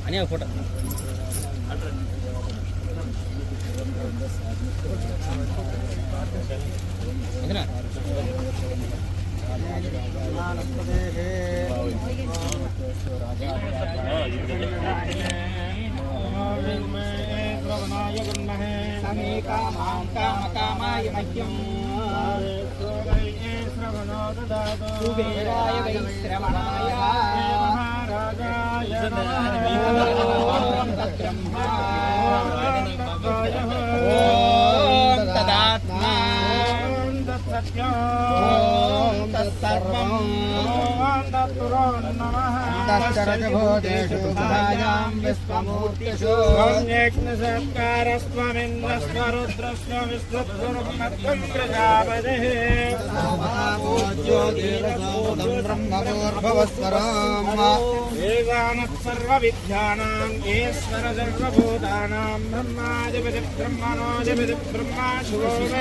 అని ఫోటో कामकामाय मह्यम् कुबेराय वैश्रवणाय महाराजाय ब्रह्मा ॐ तदात्मा ॐ तत्सर्वम् तत्सर्वभूतेषु गुहायां विश्वमूर्तिषु यज्ञसत्कारस्त्वमिन्द्रस्वरुद्रस्व विश्वत्वं प्रजापतिः वेदानः सर्वविद्यानां ईश्वर सर्वभूतानां ब्रह्माधिपति ब्रह्मणोऽधिपति ब्रह्मा शिवो मे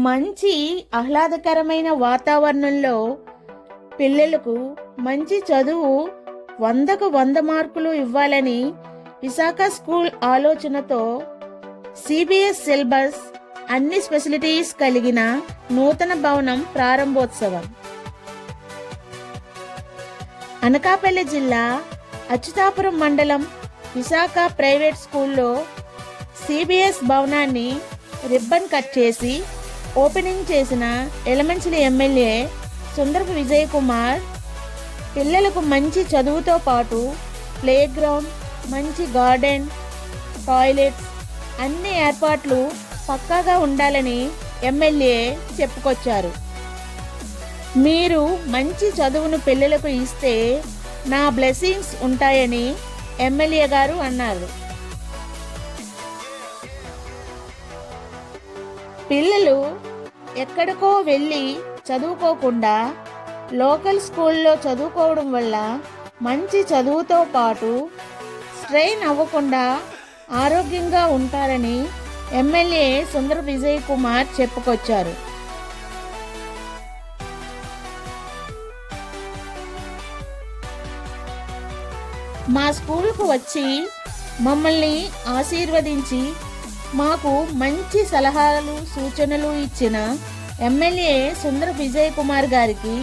మంచి ఆహ్లాదకరమైన వాతావరణంలో పిల్లలకు మంచి చదువు 100కు 100 మార్కులు ఇవ్వాలని విశాఖ స్కూల్ ఆలోచనతో సిబిఎస్ సిలబస్ అన్ని ఫెసిలిటీస్ కలిగిన నూతన భవనం ప్రారంభోత్సవం అనకాపల్లి జిల్లా అచ్యుతాపురం మండలం విశాఖ ప్రైవేట్ స్కూల్లో సిబిఎస్ భవనాన్ని రిబ్బన్ కట్ చేసి ఓపెనింగ్ చేసిన ఎలమంచిలి ఎమ్మెల్యే సుందరపు విజయ్ కుమార్ పిల్లలకు మంచి చదువుతో పాటు ప్లే గ్రౌండ్, మంచి గార్డెన్, టాయిలెట్స్ అన్ని ఏర్పాట్లు పక్కాగా ఉండాలని ఎమ్మెల్యే చెప్పుకొచ్చారు. మీరు మంచి చదువును పిల్లలకు ఇస్తే నా బ్లెస్సింగ్స్ ఉంటాయని ఎమ్మెల్యే గారు అన్నారు. పిల్లలు ఎక్కడికో వెళ్ళి చదువుకోకుండా లోకల్ స్కూల్లో చదువుకోవడం వల్ల మంచి చదువుతో పాటు స్ట్రెయిన్ అవ్వకుండా ఆరోగ్యంగా ఉంటారని ఎమ్మెల్యే సుందర విజయ్ కుమార్ చెప్పుకొచ్చారు. మా స్కూల్కు వచ్చి మమ్మల్ని ఆశీర్వదించి మాకు మంచి సలహాలు సూచనలు ఇచ్చిన ఎమ్మెల్యే సుందర విజయ్ కుమార్ గారికి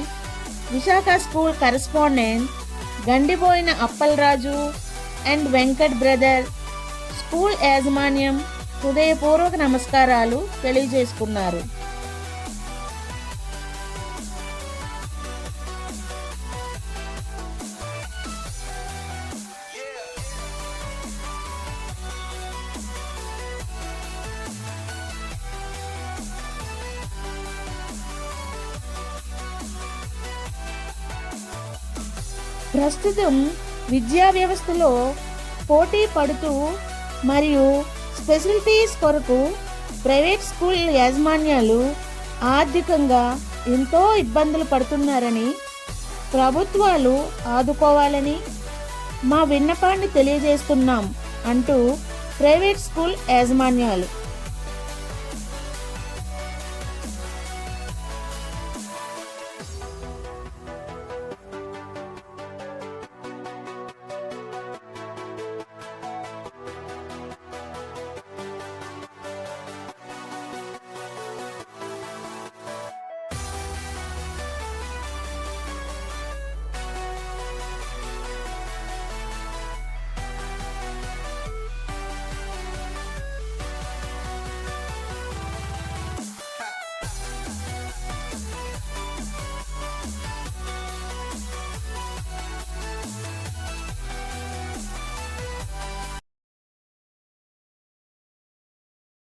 విశాఖ స్కూల్ కరెస్పాండెంట్ గండిపోయిన Appalaraju and Venkat brother school యాజమాన్యం హృదయపూర్వక నమస్కారాలు తెలియజేసుకున్నారు. ప్రస్తుతం విద్యా వ్యవస్థలో పోటీ పడుతూ మరియు ఫెసిలిటీస్ కొరకు ప్రైవేట్ స్కూల్ యాజమాన్యాలు ఆర్థికంగా ఎంతో ఇబ్బందులు పడుతున్నారని ప్రభుత్వాలు ఆదుకోవాలని మా విన్నపాన్ని తెలియజేస్తున్నాం అంటూ ప్రైవేట్ స్కూల్ యాజమాన్యాలు